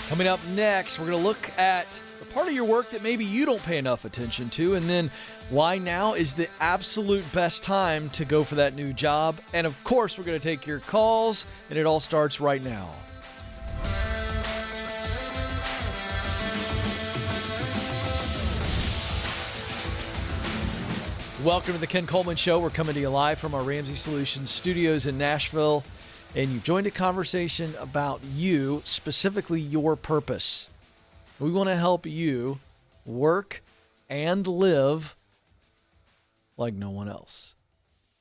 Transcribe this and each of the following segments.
Coming up next, we're going to look at the part of your work that maybe you don't pay enough attention to, and then why now is the absolute best time to go for that new job. And of course, we're going to take your calls, and it all starts right now. Welcome to the Ken Coleman Show. We're coming to you live from our Ramsey Solutions studios in Nashville. And you've joined a conversation about you, specifically your purpose. We want to help you work and live like no one else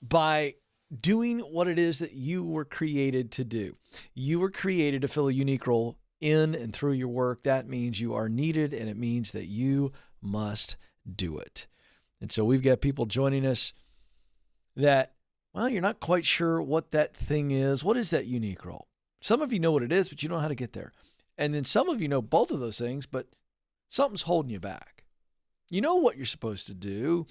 by doing what it is that you were created to do. You were created to fill a unique role in and through your work. That means you are needed, and it means that you must do it. And so we've got people joining us that, well, you're not quite sure what that thing is. What is that unique role? Some of you know what it is, but you don't know how to get there. And then some of you know both of those things, but something's holding you back. You know what you're supposed to do.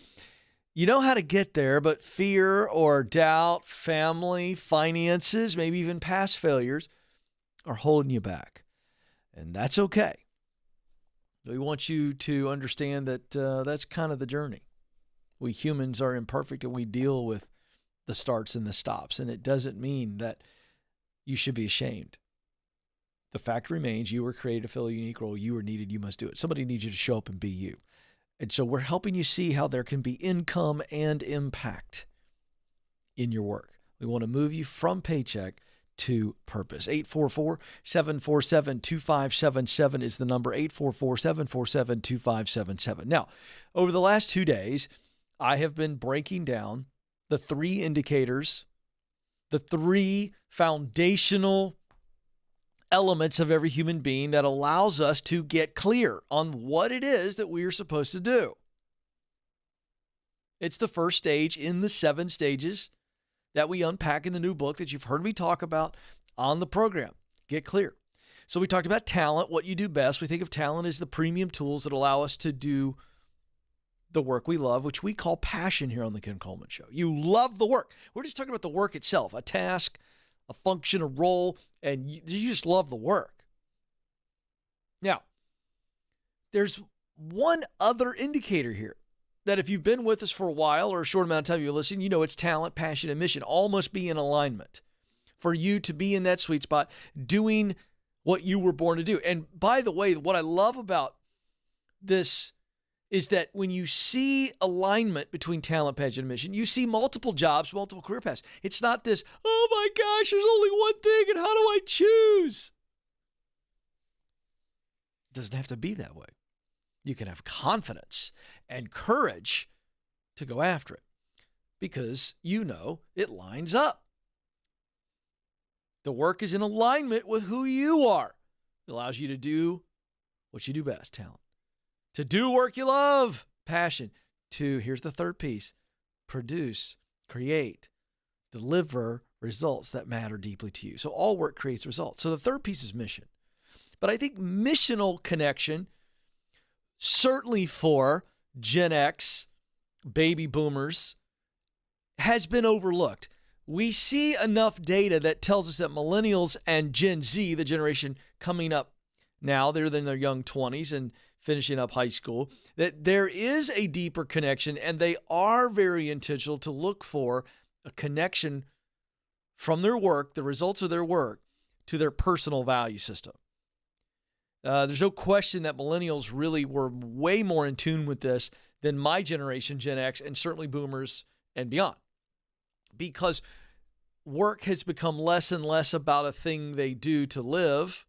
You know how to get there, but fear or doubt, family, finances, maybe even past failures are holding you back. And that's okay. We want you to understand that that's kind of the journey. We humans are imperfect, and we deal with the starts and the stops. And it doesn't mean that you should be ashamed. The fact remains, you were created to fill a unique role. You were needed. You must do it. Somebody needs you to show up and be you. And so we're helping you see how there can be income and impact in your work. We want to move you from paycheck to purpose. 844-747-2577 is the number. 844-747-2577. Now, over the last 2 days, I have been breaking down the 3 indicators, the 3 foundational elements of every human being that allows us to get clear on what it is that we are supposed to do. It's the first stage in the 7 stages that we unpack in the new book that you've heard me talk about on the program. Get clear. So we talked about talent, what you do best. We think of talent as the premium tools that allow us to do the work we love, which we call passion here on the Ken Coleman Show. You love the work. We're just talking about the work itself, a task, a function, a role, and you just love the work. Now, there's one other indicator here that if you've been with us for a while or a short amount of time you're listening, you know it's talent, passion, and mission. All must be in alignment for you to be in that sweet spot doing what you were born to do. And by the way, what I love about this is that when you see alignment between talent, passion, and mission, you see multiple jobs, multiple career paths. It's not this, oh my gosh, there's only one thing, and how do I choose? It doesn't have to be that way. You can have confidence and courage to go after it because you know it lines up. The work is in alignment with who you are. It allows you to do what you do best, talent. To do work you love, passion. To, here's the third piece, produce, create, deliver results that matter deeply to you. So all work creates results. So the third piece is mission. But I think missional connection, certainly for Gen X, baby boomers, has been overlooked. We see enough data that tells us that millennials and Gen Z, the generation coming up now, they're in their young 20s and finishing up high school, that there is a deeper connection, and they are very intentional to look for a connection from their work, the results of their work, to their personal value system. There's no question that millennials really were way more in tune with this than my generation, Gen X, and certainly boomers and beyond. Because work has become less and less about a thing they do to live.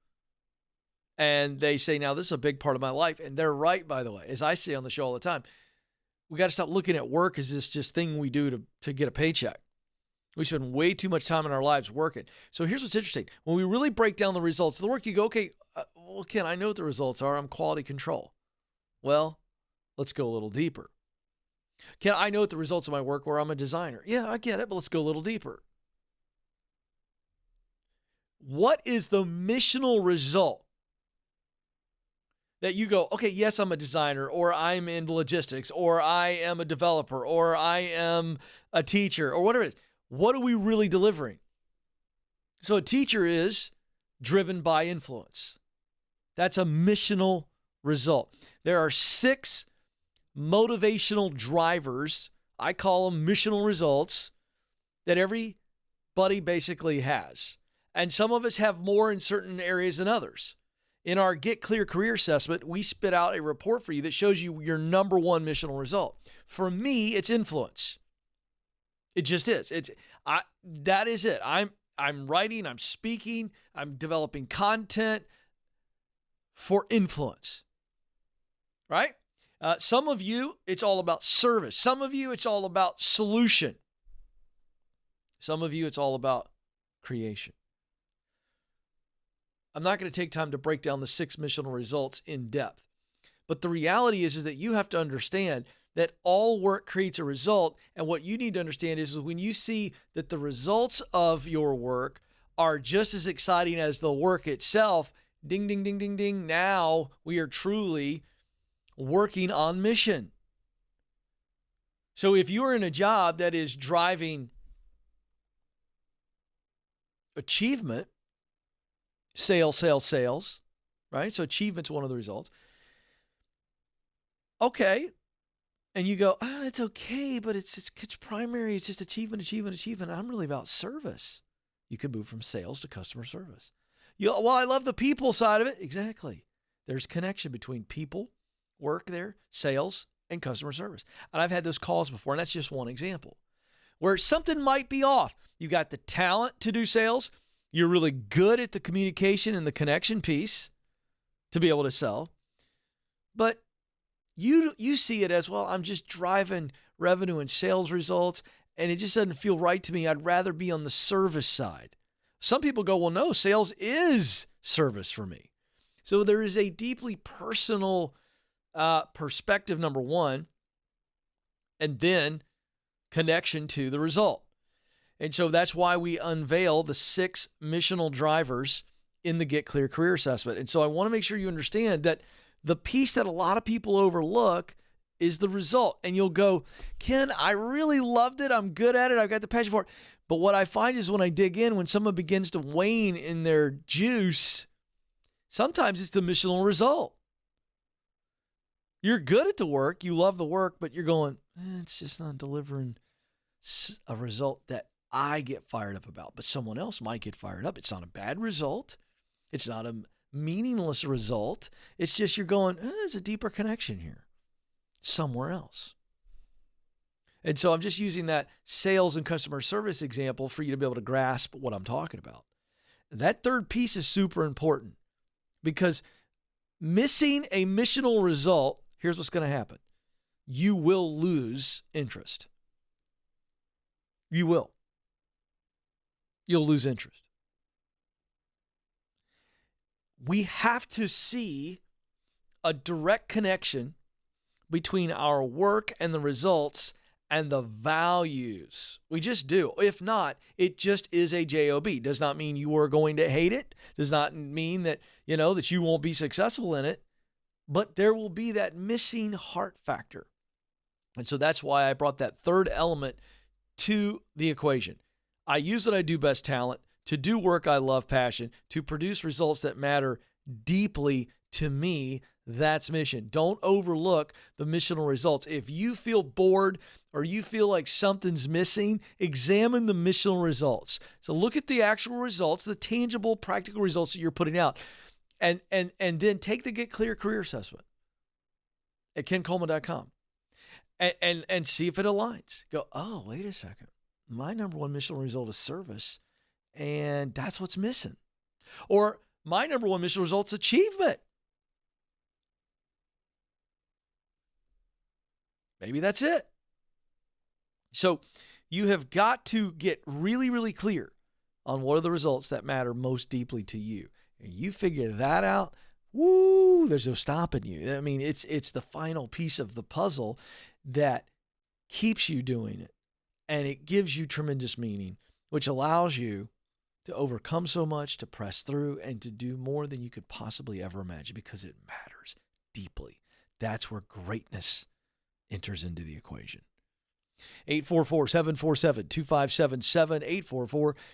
And they say, now this is a big part of my life. And they're right, by the way. As I say on the show all the time, we got to stop looking at work as this just thing we do to get a paycheck. We spend way too much time in our lives working. So here's what's interesting. When we really break down the results of the work, you go, okay, well, Ken, I know what the results are. I'm quality control. Well, let's go a little deeper. Ken, I know what the results of my work were. I'm a designer. Yeah, I get it, but let's go a little deeper. What is the missional result that you go, okay, yes, I'm a designer, or I'm in logistics, or I am a developer, or I am a teacher, or whatever it is. What are we really delivering? So a teacher is driven by influence. That's a missional result. There are 6 motivational drivers, I call them missional results, that everybody basically has. And some of us have more in certain areas than others. In our Get Clear Career Assessment, we spit out a report for you that shows you your number one missional result. For me, it's influence. It just is. That is it. I'm writing, I'm speaking, I'm developing content for influence, right? Some of you, it's all about service. Some of you, it's all about solution. Some of you, it's all about creation. I'm not going to take time to break down the 6 missional results in depth. But the reality is that you have to understand that all work creates a result. And what you need to understand is when you see that the results of your work are just as exciting as the work itself, ding, ding, ding, ding, ding. Now we are truly working on mission. So if you're in a job that is driving achievement, sales, right? So achievement's one of the results. Okay. And you go, it's okay, but it's primary. It's just achievement. I'm really about service. You could move from sales to customer service. Well, I love the people side of it. Exactly. There's connection between people, work there, sales, and customer service. And I've had those calls before, and that's just one example where something might be off. You got the talent to do sales. You're really good at the communication and the connection piece to be able to sell. But you see it as, well, I'm just driving revenue and sales results, and it just doesn't feel right to me. I'd rather be on the service side. Some people go, well, no, sales is service for me. So there is a deeply personal perspective, number one, and then connection to the result. And so that's why we unveil the 6 missional drivers in the Get Clear Career Assessment. And so I want to make sure you understand that the piece that a lot of people overlook is the result. And you'll go, Ken, I really loved it. I'm good at it. I've got the passion for it. But what I find is when I dig in, when someone begins to wane in their juice, sometimes it's the missional result. You're good at the work. You love the work, but you're going, it's just not delivering a result that I get fired up about, but someone else might get fired up. It's not a bad result. It's not a meaningless result. It's just you're going, there's a deeper connection here somewhere else. And so I'm just using that sales and customer service example for you to be able to grasp what I'm talking about. That third piece is super important because missing a missional result, here's what's going to happen. You will lose interest. You will. You'll lose interest. We have to see a direct connection between our work and the results and the values. We just do. If not, it just is a job. Does not mean you are going to hate it. Does not mean that, that you won't be successful in it. But there will be that missing heart factor. And so that's why I brought that third element to the equation. I use what I do best, talent, to do work I love, passion, to produce results that matter deeply to me. That's mission. Don't overlook the missional results. If you feel bored or you feel like something's missing, examine the missional results. So look at the actual results, the tangible, practical results that you're putting out, and then take the Get Clear Career Assessment at kencoleman.com and see if it aligns. Go, oh, wait a second. My number one missional result is service, and that's what's missing. Or my number one missional result is achievement. Maybe that's it. So you have got to get really, really clear on what are the results that matter most deeply to you. And you figure that out, woo, there's no stopping you. I mean, it's the final piece of the puzzle that keeps you doing it. And it gives you tremendous meaning, which allows you to overcome so much, to press through, and to do more than you could possibly ever imagine because it matters deeply. That's where greatness enters into the equation. 844-747-2577,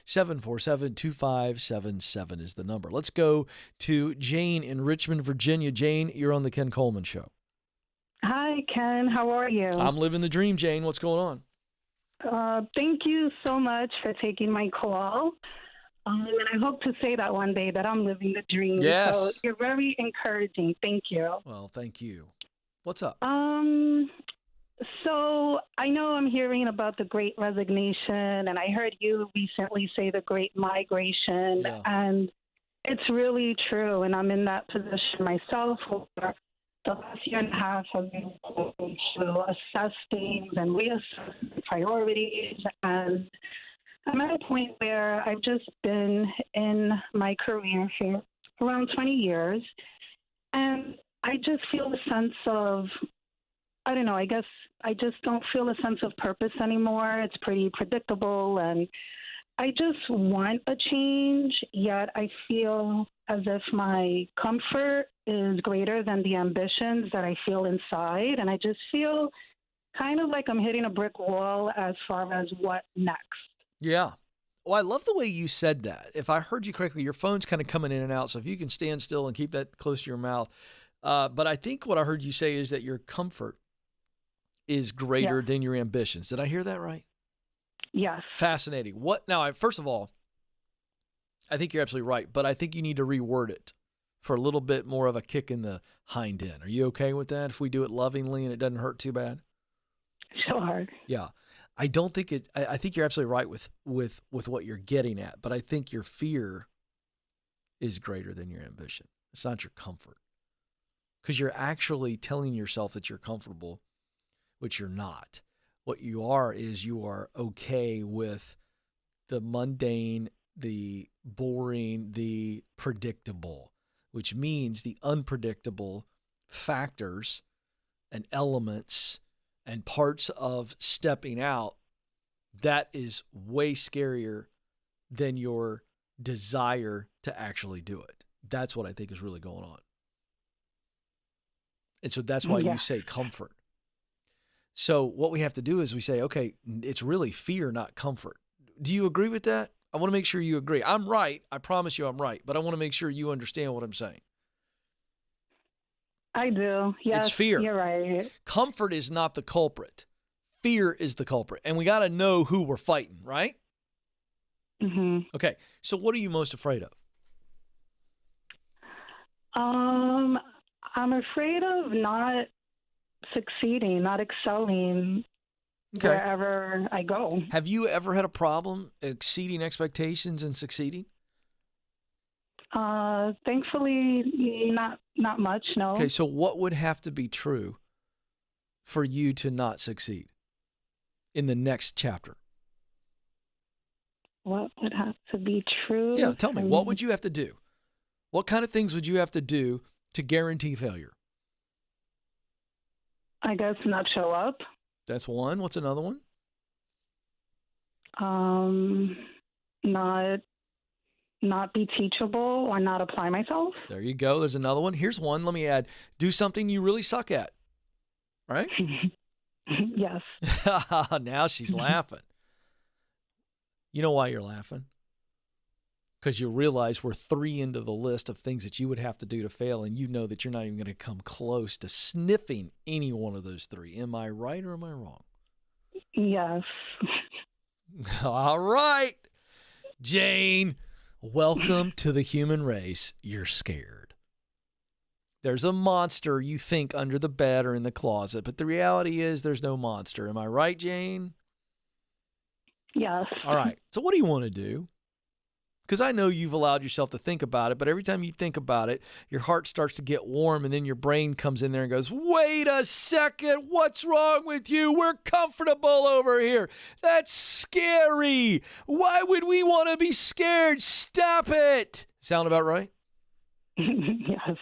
844-747-2577 is the number. Let's go to Jane in Richmond, Virginia. Jane, you're on the Ken Coleman Show. Hi, Ken. How are you? I'm living the dream, Jane. What's going on? Thank you so much for taking my call. And I hope to say that one day that I'm living the dream. Yes. So you're very encouraging. Thank you. Well, thank you. What's up? So I know I'm hearing about the Great Resignation, and I heard you recently say the Great Migration, and it's really true. And I'm in that position myself where the last year and a half have been going to assess things and reassess priorities. And I'm at a point where I've just been in my career for around 20 years, and I just feel a sense of, I don't know, I guess I just don't feel a sense of purpose anymore. It's pretty predictable, and I just want a change, yet I feel as if my comfort is greater than the ambitions that I feel inside, and I just feel kind of like I'm hitting a brick wall as far as what next. Yeah. Well, I love the way you said that. If I heard you correctly, your phone's kind of coming in and out, so if you can stand still and keep that close to your mouth. But I think what I heard you say is that your comfort is greater than your ambitions. Did I hear that right? Yes. Fascinating. What now? First of all, I think you're absolutely right, but I think you need to reword it for a little bit more of a kick in the hind end. Are you okay with that if we do it lovingly and it doesn't hurt too bad? Sure. Yeah. I don't think it, I think you're absolutely right with what you're getting at, but I think your fear is greater than your ambition. It's not your comfort. Because you're actually telling yourself that you're comfortable, which you're not. What you are is you are okay with the mundane, the boring, the predictable, which means the unpredictable factors and elements and parts of stepping out, that is way scarier than your desire to actually do it. That's what I think is really going on. And so that's why you say comfort. So what we have to do is we say, okay, it's really fear, not comfort. Do you agree with that? I want to make sure you agree. I'm right. I promise you I'm right. But I want to make sure you understand what I'm saying. I do. Yes, it's fear. You're right. Comfort is not the culprit. Fear is the culprit. And we got to know who we're fighting, right? Mm-hmm. Okay. So what are you most afraid of? I'm afraid of not succeeding, not excelling wherever I go. Have you ever had a problem exceeding expectations and succeeding? Thankfully, not much, no. Okay, so what would have to be true for you to not succeed in the next chapter? What would have to be true? Yeah, tell me. What would you have to do? What kind of things would you have to do to guarantee failure? I guess not show up. That's one. What's another one? Not be teachable or not apply myself. There you go. There's another one. Here's one. Let me add. Do something you really suck at. Right? Yes. Now she's laughing. You know why you're laughing? Because you realize we're 3 into the list of things that you would have to do to fail, and you know that you're not even going to come close to sniffing any one of those 3. Am I right or am I wrong? Yes. All right, Jane, welcome to the human race. You're scared. There's a monster you think under the bed or in the closet, but the reality is there's no monster. Am I right, Jane? Yes. All right. So what do you want to do? Because I know you've allowed yourself to think about it, but every time you think about it, your heart starts to get warm, and then your brain comes in there and goes, wait a second, what's wrong with you? We're comfortable over here. That's scary. Why would we want to be scared? Stop it. Sound about right? Yes.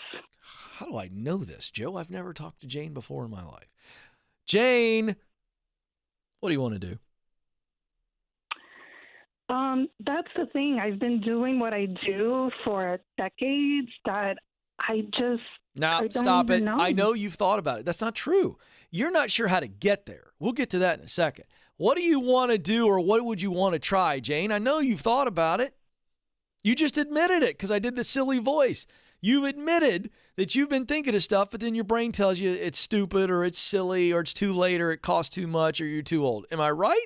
How do I know this, Joe? I've never talked to Jane before in my life. Jane, what do you want to do? That's the thing. I've been doing what I do for decades that I just Now, I don't stop even it. know. I know you've thought about it. That's not true. You're not sure how to get there. We'll get to that in a second. What do you want to do, or what would you want to try, Jane? I know you've thought about it. You just admitted it because I did the silly voice. You admitted that you've been thinking of stuff, but then your brain tells you it's stupid or it's silly or it's too late or it costs too much or you're too old. Am I right?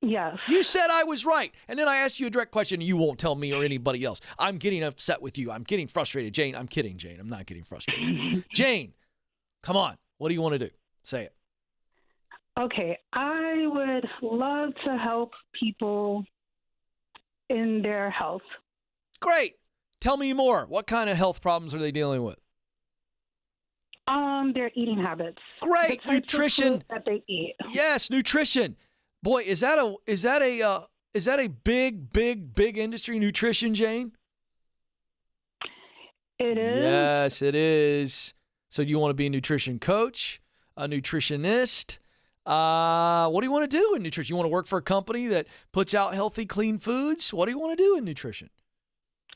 Yes. You said I was right. And then I asked you a direct question and you won't tell me or anybody else. I'm getting upset with you. I'm getting frustrated. Jane, I'm kidding, Jane. I'm not getting frustrated. Jane, come on. What do you want to do? Say it. Okay. I would love to help people in their health. Great. Tell me more. What kind of health problems are they dealing with? Their eating habits. Great. The types of Nutrition. food that they eat. Yes, nutrition. Boy, is that a big industry, nutrition, Jane? It is. Yes, it is. So do you want to be a nutrition coach, a nutritionist? What do you want to do in nutrition? You want to work for a company that puts out healthy, clean foods? What do you want to do in nutrition?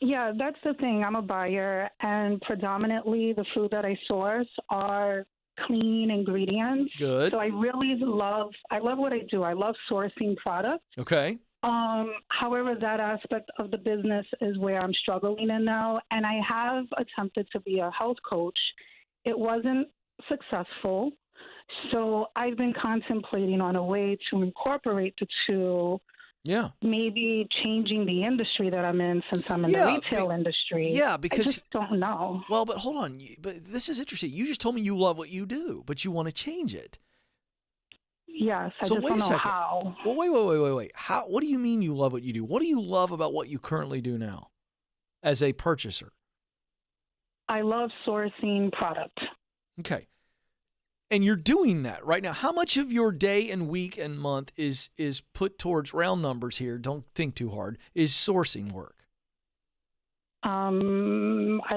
Yeah, that's the thing. I'm a buyer, and predominantly the food that I source are clean ingredients. Good. So I love what I do. I love sourcing products. Okay. However, that aspect of the business is where I'm struggling in now, and I have attempted to be a health coach. It wasn't successful, so I've been contemplating on a way to incorporate the two. Yeah. Maybe changing the industry that I'm in, since I'm in the retail industry. Yeah, because I just don't know. Well, but hold on. But this is interesting. You just told me you love what you do, but you want to change it. Yes, I So just wait don't a know second. how. Well, wait. How? What do you mean you love what you do? What do you love about what you currently do now as a purchaser? I love sourcing product. Okay. And you're doing that right now. How much of your day and week and month is put towards, round numbers here, don't think too hard, is sourcing work? I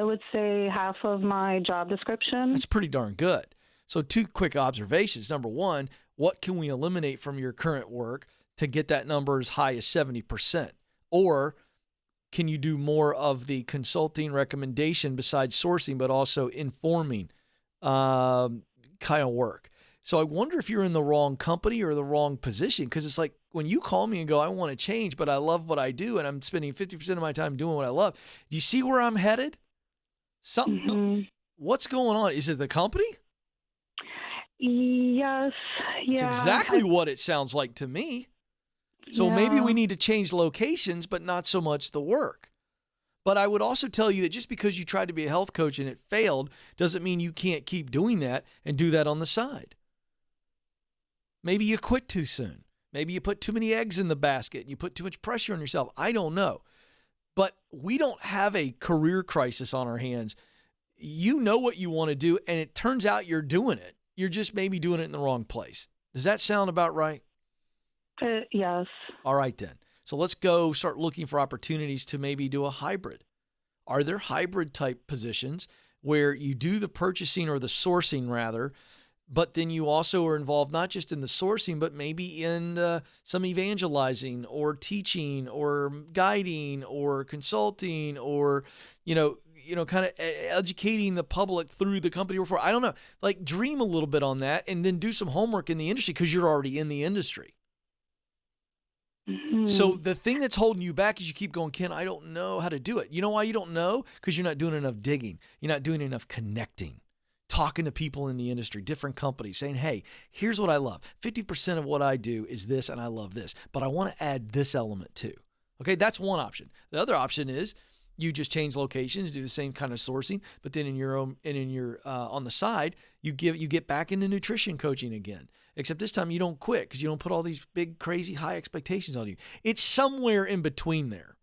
would say half of my job description. That's pretty darn good. So 2 quick observations. Number one, what can we eliminate from your current work to get that number as high as 70%? Or can you do more of the consulting recommendation besides sourcing, but also informing kind of work? So I wonder if you're in the wrong company or the wrong position, because it's like when you call me and go, I want to change, but I love what I do and I'm spending 50% of my time doing what I love. Do you see where I'm headed? Something. What's going on? Is it the company? Yes. Yeah. It's exactly what it sounds like to me. So maybe we need to change locations, but not so much the work. But I would also tell you that just because you tried to be a health coach and it failed doesn't mean you can't keep doing that and do that on the side. Maybe you quit too soon. Maybe you put too many eggs in the basket and you put too much pressure on yourself. I don't know. But we don't have a career crisis on our hands. You know what you want to do, and it turns out you're doing it. You're just maybe doing it in the wrong place. Does that sound about right? Yes. All right, then. So let's go start looking for opportunities to maybe do a hybrid. Are there hybrid type positions where you do the purchasing or the sourcing rather, but then you also are involved not just in the sourcing, but maybe in some evangelizing or teaching or guiding or consulting or, kind of educating the public through the company you're for? I don't know. Like, dream a little bit on that and then do some homework in the industry because you're already in the industry. Mm-hmm. So the thing that's holding you back is you keep going, Ken, I don't know how to do it. You know why you don't know? Because you're not doing enough digging. You're not doing enough connecting, talking to people in the industry, different companies, saying, hey, here's what I love. 50% of what I do is this, and I love this, but I want to add this element too. Okay, that's one option. The other option is you just change locations, do the same kind of sourcing, but then in your own and in your on the side, you get back into nutrition coaching again. Except this time you don't quit because you don't put all these big, crazy, high expectations on you. It's somewhere in between there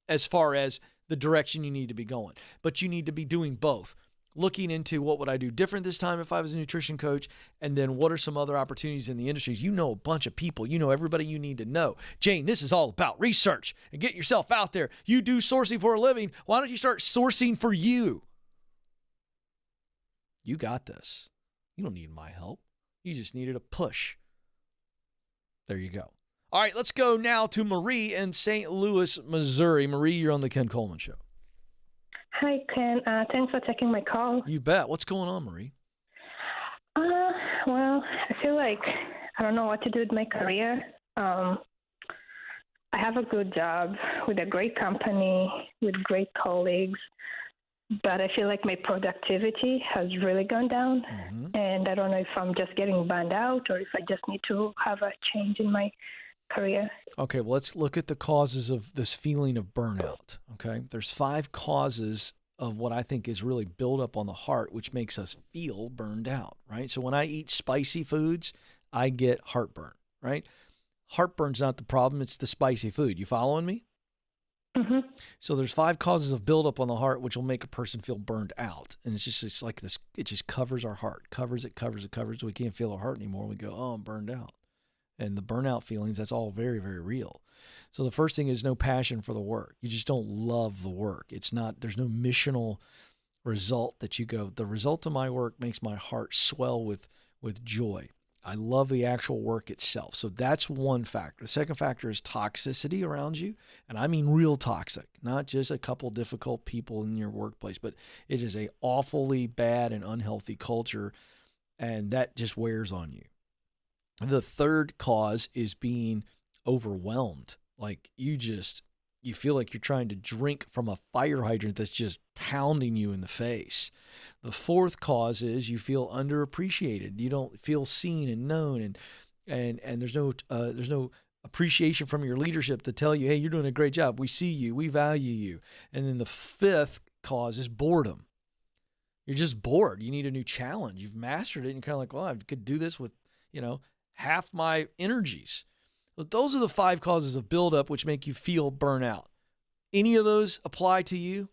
as far as the direction you need to be going. But you need to be doing both. Looking into what would I do different this time if I was a nutrition coach, and then what are some other opportunities in the industries. You know a bunch of people. You know everybody you need to know. Jane, this is all about research and get yourself out there. You do sourcing for a living. Why don't you start sourcing for you? You got this. You don't need my help. You just needed a push. There you go. All right, let's go now to Marie in St. Louis, Missouri. Marie, you're on the Ken Coleman Show. Hi, Ken. Thanks for taking my call. You bet. What's going on, Marie? Well, I feel like I don't know what to do with my career. I have a good job with a great company, with great colleagues, but I feel like my productivity has really gone down. Mm-hmm. And I don't know if I'm just getting burned out or if I just need to have a change in my career. Okay, well, let's look at the causes of this feeling of burnout. Okay, there's 5 causes of what I think is really buildup on the heart, which makes us feel burned out, right? So when I eat spicy foods, I get heartburn, right? Heartburn's not the problem, it's the spicy food. You following me? Mm-hmm. So there's 5 causes of buildup on the heart, which will make a person feel burned out. And it's like this, it just covers our heart, covers it. We can't feel our heart anymore. We go, oh, I'm burned out. And the burnout feelings, that's all very, very real. So the first thing is no passion for the work. You just don't love the work. It's not, there's no missional result that you go, the result of my work makes my heart swell with joy. I love the actual work itself. So that's one factor. The second factor is toxicity around you. And I mean real toxic, not just a couple difficult people in your workplace, but it is a awfully bad and unhealthy culture. And that just wears on you. The third cause is being overwhelmed. Like you feel like you're trying to drink from a fire hydrant that's just pounding you in the face. The fourth cause is you feel underappreciated. You don't feel seen and known, and there's no appreciation from your leadership to tell you, hey, you're doing a great job. We see you, we value you. And then the fifth cause is boredom. You're just bored. You need a new challenge. You've mastered it, and you're kind of like, well, I could do this with, half my energies. So those are the 5 causes of buildup which make you feel burnout. Any of those apply to you?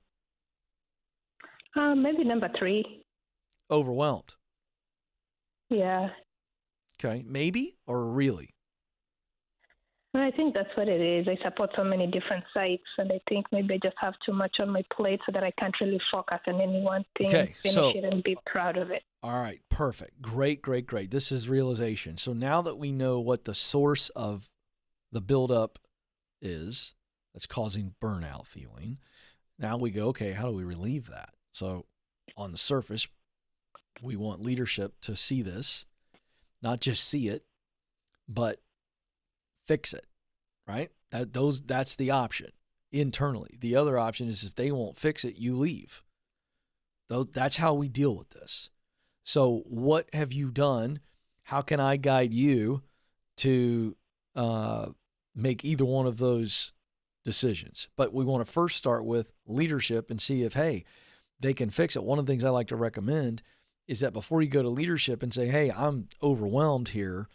Maybe number 3. Overwhelmed. Yeah. Okay. Maybe or really? Well, I think that's what it is. I support so many different sites, and I think maybe I just have too much on my plate so that I can't really focus on any one thing and finish it and be proud of it. All right. Perfect. Great. This is realization. So now that we know what the source of the buildup is that's causing burnout feeling, now we go, okay, how do we relieve that? So on the surface, we want leadership to see this, not just see it, but fix it, right? That's the option internally. The other option is if they won't fix it, you leave. That's how we deal with this. So what have you done? How can I guide you to make either one of those decisions? But we want to first start with leadership and see if, hey, they can fix it. One of the things I like to recommend is that before you go to leadership and say, hey, I'm overwhelmed here,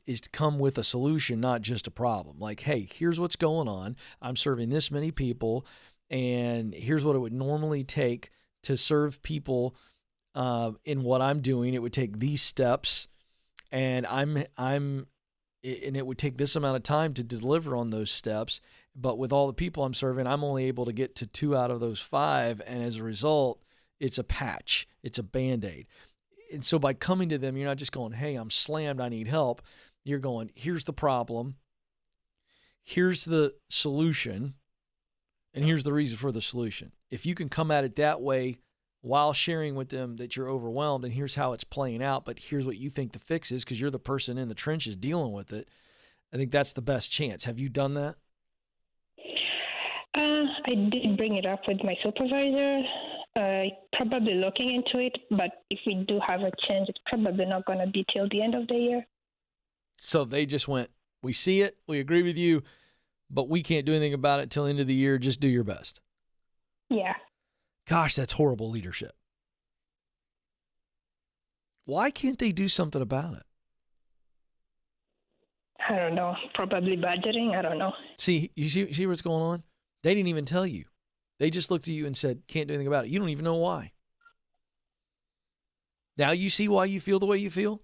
is to come with a solution, not just a problem. Like, hey, here's what's going on. I'm serving this many people, and here's what it would normally take to serve people in what I'm doing. It would take these steps, and and it would take this amount of time to deliver on those steps. But with all the people I'm serving, I'm only able to get to 2 out of those 5. And as a result, it's a patch. It's a Band-Aid. And so by coming to them, you're not just going, hey, I'm slammed, I need help. You're going, here's the problem. Here's the solution. And here's the reason for the solution. If you can come at it that way while sharing with them that you're overwhelmed and here's how it's playing out, but here's what you think the fix is because you're the person in the trenches dealing with it, I think that's the best chance. Have you done that? I did bring it up with my supervisor. Probably looking into it, but if we do have a change, it's probably not going to be till the end of the year. So they just went, we see it, we agree with you, but we can't do anything about it till the end of the year. Just do your best. Yeah. Gosh, that's horrible leadership. Why can't they do something about it? I don't know. Probably budgeting. I don't know. See what's going on? They didn't even tell you. They just looked at you and said, can't do anything about it. You don't even know why. Now you see why you feel the way you feel?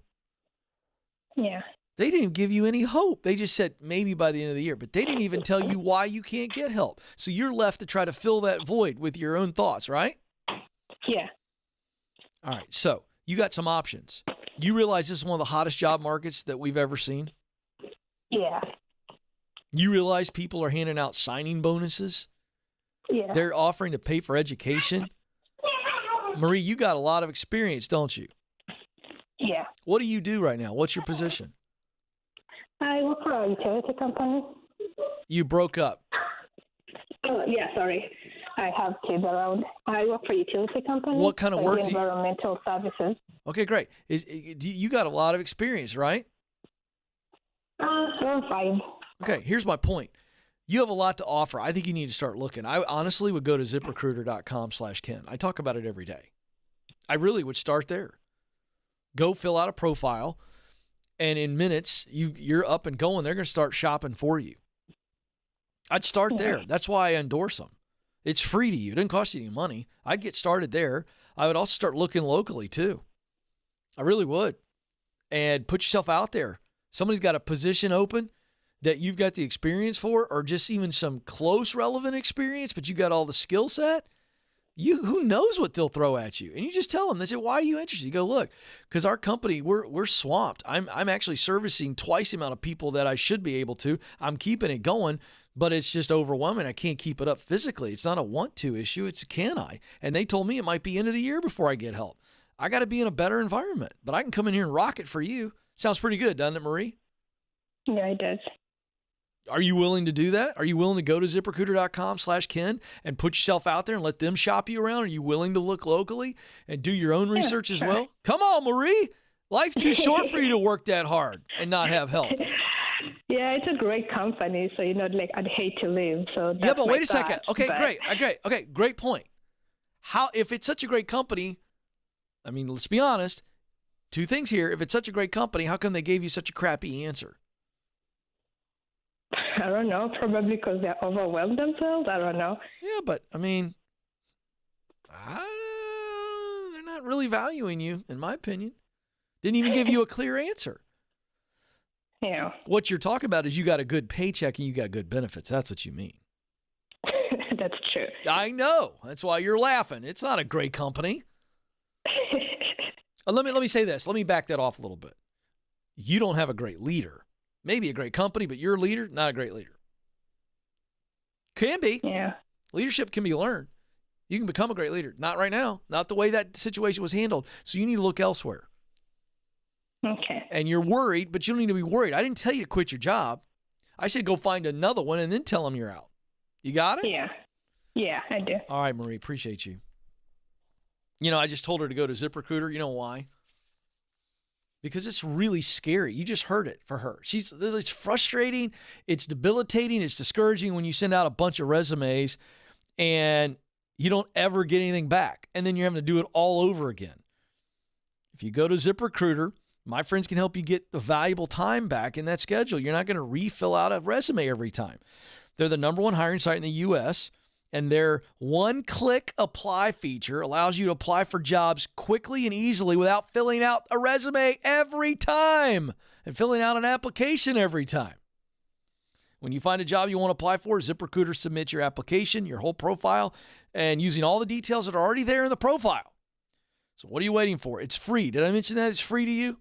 Yeah. They didn't give you any hope. They just said maybe by the end of the year, but they didn't even tell you why you can't get help. So you're left to try to fill that void with your own thoughts, right? Yeah. All right. So you got some options. You realize this is one of the hottest job markets that we've ever seen? Yeah. You realize people are handing out signing bonuses? Yeah. They're offering to pay for education. Marie, you got a lot of experience, don't you? Yeah. What do you do right now? What's your position? I work for a utility company. You broke up. Oh, yeah, sorry. I have kids around. I work for a utility company. What kind of work do you... Environmental services. Okay, great. You got a lot of experience, right? Around 5. Okay, here's my point. You have a lot to offer. I think you need to start looking. I honestly would go to ZipRecruiter.com/Ken. I talk about it every day. I really would start there. Go fill out a profile, and in minutes, you're up and going. They're going to start shopping for you. I'd start there. That's why I endorse them. It's free to you. It doesn't cost you any money. I'd get started there. I would also start looking locally too. I really would. And put yourself out there. Somebody's got a position open that you've got the experience for, or just even some close relevant experience, but you got all the skill set. Who knows what they'll throw at you? And you just tell them. They say, "Why are you interested?" You go, "Look, because our company, we're swamped. I'm actually servicing twice the amount of people that I should be able to. I'm keeping it going, but it's just overwhelming. I can't keep it up physically. It's not a want-to issue. It's a can I?" And they told me it might be end of the year before I get help. I got to be in a better environment, but I can come in here and rock it for you. Sounds pretty good, doesn't it, Marie? Yeah, it does. Are you willing to do that? Are you willing to go to ZipRecruiter.com/Ken and put yourself out there and let them shop you around? Are you willing to look locally and do your own research as well? Come on, Marie. Life's too short for you to work that hard and not have help. Yeah, it's a great company, so like I'd hate to leave. So that's but wait a thought, second. Okay, great. Okay, great point. How if it's such a great company? I mean, let's be honest. Two things here. If it's such a great company, how come they gave you such a crappy answer? I don't know. Probably because they're overwhelmed themselves. I don't know. Yeah, but I mean, they're not really valuing you, in my opinion. Didn't even give you a clear answer. Yeah. What you're talking about is you got a good paycheck and you got good benefits. That's what you mean. That's true. I know. That's why you're laughing. It's not a great company. Let me say this. Let me back that off a little bit. You don't have a great leader. Maybe a great company, but your leader, not a great leader. Can be. Yeah. Leadership can be learned. You can become a great leader. Not right now. Not the way that situation was handled. So you need to look elsewhere. Okay. And you're worried, but you don't need to be worried. I didn't tell you to quit your job. I said go find another one and then tell them you're out. You got it? Yeah. Yeah, I do. All right, Marie, appreciate you. You know, I just told her to go to ZipRecruiter. You know why? Because it's really scary. You just heard it for her. It's frustrating. It's debilitating. It's discouraging when you send out a bunch of resumes and you don't ever get anything back. And then you're having to do it all over again. If you go to ZipRecruiter, my friends can help you get the valuable time back in that schedule. You're not going to refill out a resume every time. They're the #1 hiring site in the U.S., and their one-click apply feature allows you to apply for jobs quickly and easily without filling out a resume every time and filling out an application every time. When you find a job you want to apply for, ZipRecruiter submits your application, your whole profile, and using all the details that are already there in the profile. So what are you waiting for? It's free. Did I mention that it's free to you?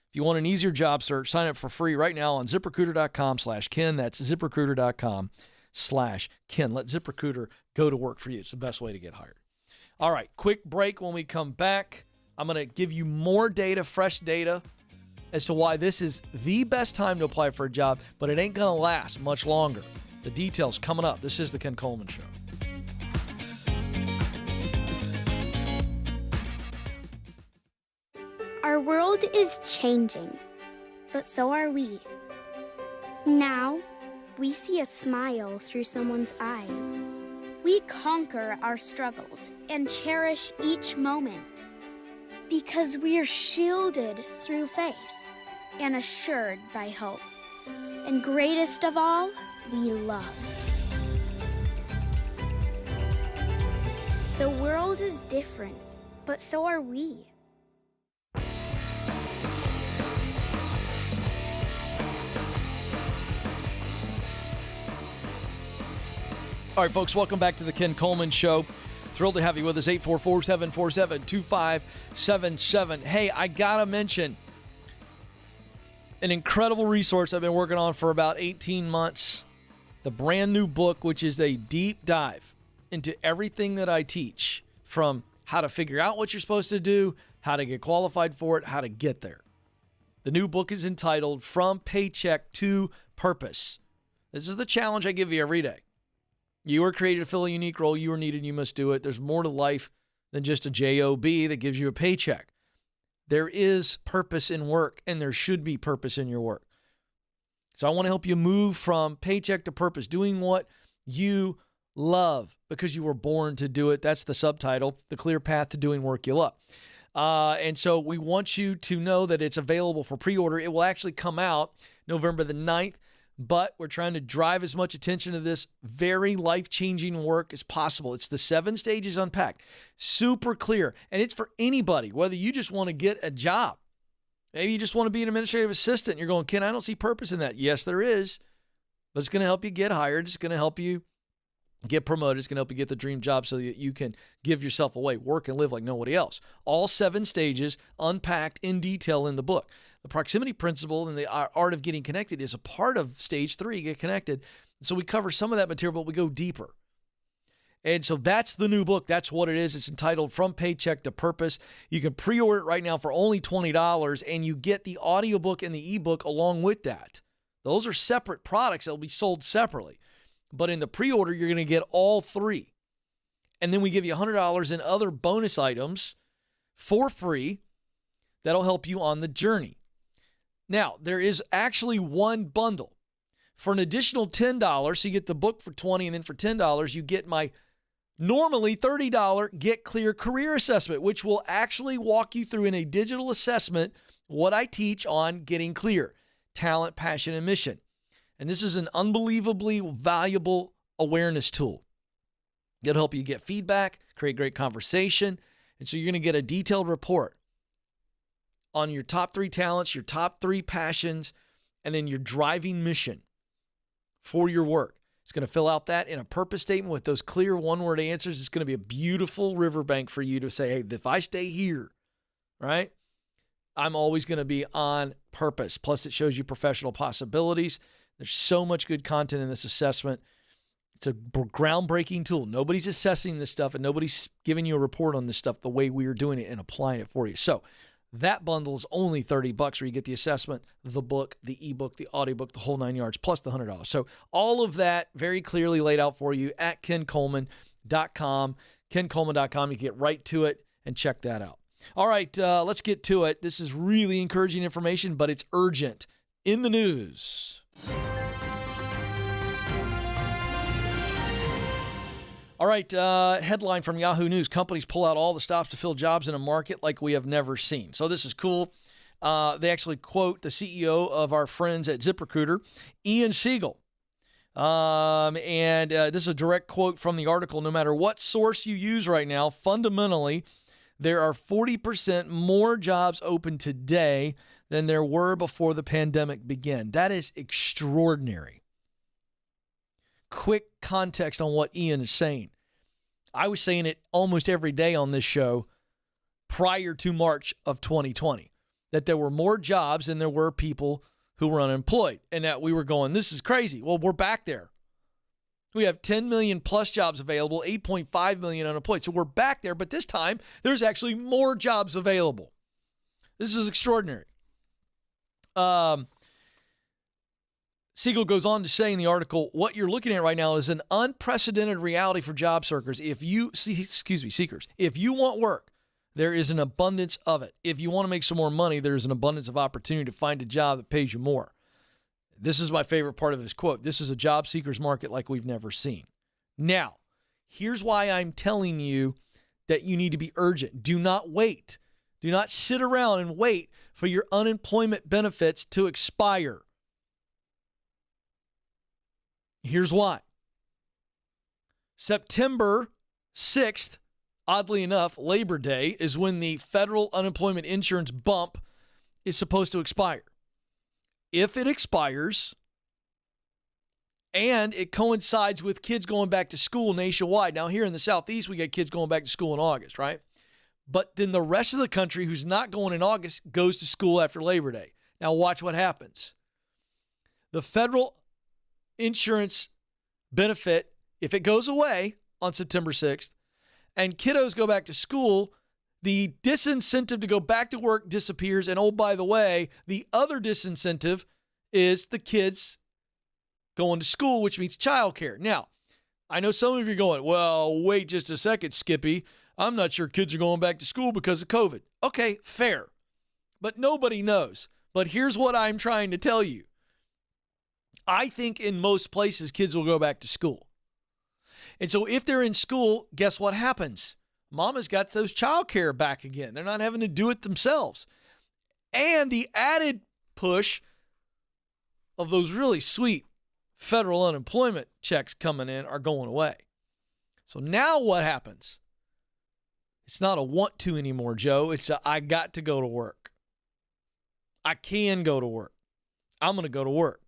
If you want an easier job search, sign up for free right now on ZipRecruiter.com/Ken. That's ZipRecruiter.com/Ken. Let ZipRecruiter go to work for you. It's the best way to get hired. All right, quick break. When we come back, I'm going to give you more data, fresh data, as to why this is the best time to apply for a job, but it ain't going to last much longer. The details coming up. This is the Ken Coleman Show. Our world is changing, but so are we. Now, we see a smile through someone's eyes. We conquer our struggles and cherish each moment because we're shielded through faith and assured by hope. And greatest of all, we love. The world is different, but so are we. All right, folks, welcome back to the Ken Coleman Show. Thrilled to have you with us, 844-747-2577. Hey, I got to mention an incredible resource I've been working on for about 18 months. The brand new book, which is a deep dive into everything that I teach, from how to figure out what you're supposed to do, how to get qualified for it, how to get there. The new book is entitled From Paycheck to Purpose. This is the challenge I give you every day. You were created to fill a unique role. You are needed. You must do it. There's more to life than just a job that gives you a paycheck. There is purpose in work, and there should be purpose in your work. So I want to help you move from paycheck to purpose, doing what you love because you were born to do it. That's the subtitle, The Clear Path to Doing Work You Love. And so we want you to know that it's available for pre-order. It will actually come out November the 9th, but we're trying to drive as much attention to this very life-changing work as possible. It's the 7 stages unpacked, super clear, and it's for anybody, whether you just want to get a job. Maybe you just want to be an administrative assistant. You're going, Ken, I don't see purpose in that. Yes, there is, but it's going to help you get hired. It's going to help you get promoted. It's going to help you get the dream job so that you can give yourself away, work and live like nobody else. All 7 stages unpacked in detail in the book. The proximity principle and the art of getting connected is a part of stage 3, get connected. So we cover some of that material, but we go deeper. And so that's the new book. That's what it is. It's entitled From Paycheck to Purpose. You can pre-order it right now for only $20, and you get the audiobook and the ebook along with that. Those are separate products that will be sold separately. But in the pre-order, you're going to get all 3. And then we give you $100 in other bonus items for free that'll help you on the journey. Now, there is actually one bundle. For an additional $10, so you get the book for $20, and then for $10, you get my normally $30 Get Clear Career Assessment, which will actually walk you through in a digital assessment what I teach on getting clear, talent, passion, and mission. And this is an unbelievably valuable awareness tool. It'll help you get feedback, create great conversation. And so you're going to get a detailed report on your top 3 talents, your top 3 passions, and then your driving mission for your work. It's going to fill out that in a purpose statement with those clear one-word answers. It's going to be a beautiful riverbank for you to say, hey, if I stay here, right, I'm always going to be on purpose. Plus, it shows you professional possibilities. There's so much good content in this assessment. It's a groundbreaking tool. Nobody's assessing this stuff, and nobody's giving you a report on this stuff the way we are doing it and applying it for you. So that bundle is only $30 where you get the assessment, the book, the ebook, the audiobook, the whole 9 yards, plus the $100. So all of that very clearly laid out for you at kencoleman.com. kencoleman.com. You get right to it and check that out. All right, let's get to it. This is really encouraging information, but it's urgent. In the news. All right, headline from Yahoo News. Companies pull out all the stops to fill jobs in a market like we have never seen. So this is cool. They actually quote the CEO of our friends at ZipRecruiter, Ian Siegel. This is a direct quote from the article. No matter what source you use right now, fundamentally, there are 40% more jobs open today than there were before the pandemic began. That is extraordinary. Quick context on what Ian is saying. I was saying it almost every day on this show prior to March of 2020, that there were more jobs than there were people who were unemployed, and that we were going, this is crazy. Well, we're back there. We have 10 million plus jobs available, 8.5 million unemployed. So we're back there, but this time there's actually more jobs available. This is extraordinary. Siegel goes on to say in the article, what you're looking at right now is an unprecedented reality for job seekers. If you want work, there is an abundance of it. If you want to make some more money, there's an abundance of opportunity to find a job that pays you more. This is my favorite part of his quote. This is a job seekers market like we've never seen. Now, here's why I'm telling you that you need to be urgent. Do not wait. Do not sit around and wait for your unemployment benefits to expire. Here's why. September 6th, oddly enough, Labor Day, is when the federal unemployment insurance bump is supposed to expire. If it expires and it coincides with kids going back to school nationwide. Now, here in the Southeast, we got kids going back to school in August, right? But then the rest of the country who's not going in August goes to school after Labor Day. Now, watch what happens. The federal insurance benefit, if it goes away on September 6th and kiddos go back to school, the disincentive to go back to work disappears. And oh, by the way, the other disincentive is the kids going to school, which means childcare. Now, I know some of you are going, well, wait just a second, Skippy. I'm not sure kids are going back to school because of COVID. Okay, fair. But nobody knows. But here's what I'm trying to tell you. I think in most places, kids will go back to school. And so if they're in school, guess what happens? Mama's got those childcare back again. They're not having to do it themselves. And the added push of those really sweet federal unemployment checks coming in are going away. So now what happens? It's not a want to anymore, Joe. It's a I got to go to work. I can go to work. I'm going to go to work.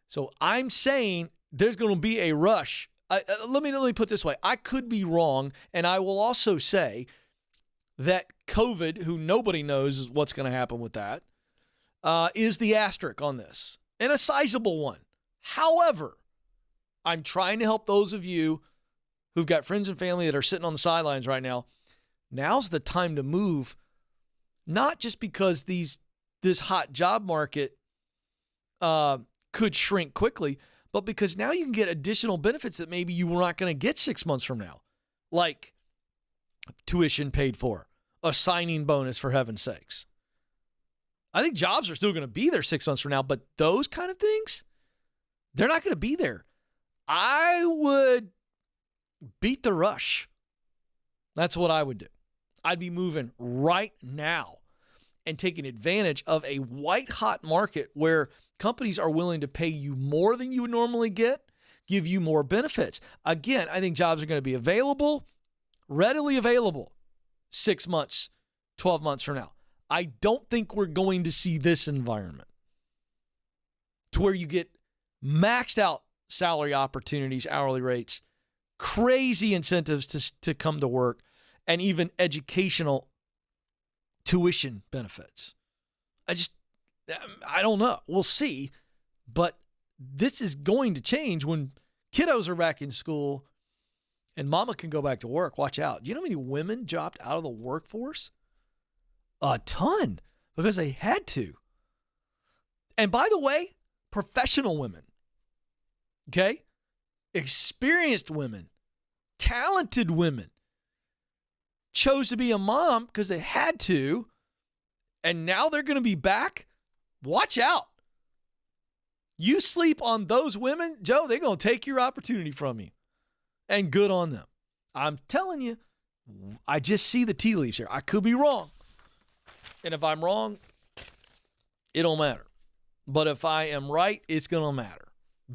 So I'm saying there's going to be a rush. Let me put it this way. I could be wrong, and I will also say that COVID, who nobody knows what's going to happen with that, is the asterisk on this, and a sizable one. However, I'm trying to help those of you who've got friends and family that are sitting on the sidelines right now. Now's the time to move, not just because this hot job market could shrink quickly, but because now you can get additional benefits that maybe you were not going to get 6 months from now, like tuition paid for, a signing bonus, for heaven's sakes. I think jobs are still going to be there 6 months from now, but those kind of things, they're not going to be there. I would beat the rush. That's what I would do. I'd be moving right now and taking advantage of a white-hot market where companies are willing to pay you more than you would normally get, give you more benefits. Again, I think jobs are going to be available, readily available 6 months, 12 months from now. I don't think we're going to see this environment to where you get maxed out salary opportunities, hourly rates, crazy incentives to come to work, and even educational tuition benefits. I don't know. We'll see. But this is going to change when kiddos are back in school and mama can go back to work. Watch out. Do you know how many women dropped out of the workforce? A ton, because they had to. And by the way, professional women, okay? Experienced women, talented women, chose to be a mom because they had to, and now they're going to be back. Watch out. You sleep on those women, Joe, they're going to take your opportunity from you. And good on them. I'm telling you, I just see the tea leaves here. I could be wrong. And if I'm wrong, it don't matter. But if I am right, it's going to matter.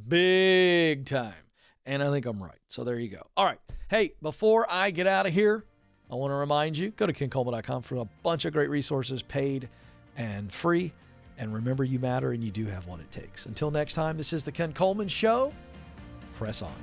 Big time. And I think I'm right. So there you go. All right. Hey, before I get out of here, I want to remind you, go to kencoleman.com for a bunch of great resources, paid and free. And remember, you matter and you do have what it takes. Until next time, this is the Ken Coleman Show. Press on.